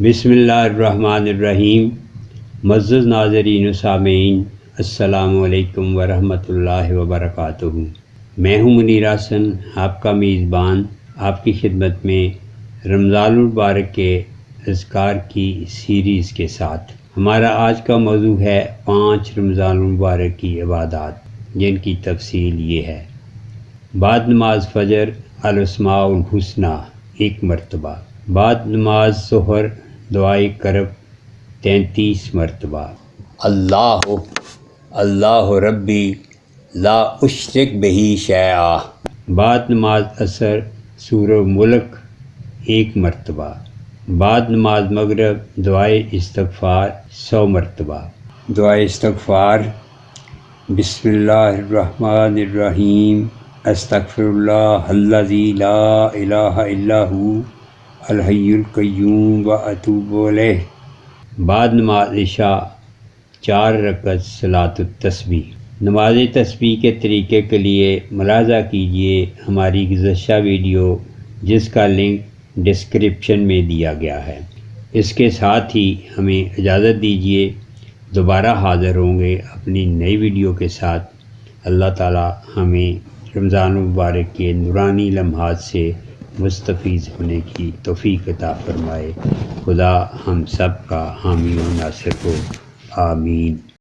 بسم اللہ الرحمن الرحیم۔ معزز ناظرین و سامعین، السلام علیکم ورحمۃ اللہ وبرکاتہ۔ میں ہوں منیر حسن، آپ کا میزبان، آپ کی خدمت میں رمضان المبارک کے اذکار کی سیریز کے ساتھ۔ ہمارا آج کا موضوع ہے 5 رمضان المبارک کی عبادات، جن کی تفصیل یہ ہے۔ بعد نماز فجر الاسماء الحسنی 1 مرتبہ، بعد نماز ظہر دعائے کرب 33 مرتبہ، اللہ ربی لا اشرک بہ شیئا، بعد نماز عصر سورہ ملک 1 مرتبہ، بعد نماز مغرب دعائے استغفار 100 مرتبہ۔ دعائے استغفار: بسم اللہ الرحمن الرحیم، استغفر اللہ الذی لا الہ الا ھو الحی القیوم واتوب الیہ۔ بعد نماز عشاء 4 رکعت صلاۃ التسبیح۔ نماز تسبیح کے طریقے کے لیے ملاحظہ کیجیے ہماری گزشتہ ویڈیو، جس کا لنک ڈسکرپشن میں دیا گیا ہے۔ اس کے ساتھ ہی ہمیں اجازت دیجیے، دوبارہ حاضر ہوں گے اپنی نئی ویڈیو کے ساتھ۔ اللہ تعالی ہمیں رمضان المبارک کے نورانی لمحات سے مستفیض ہونے کی توفیق عطا فرمائے۔ خدا ہم سب کا حامی و ناصر ہو، آمین۔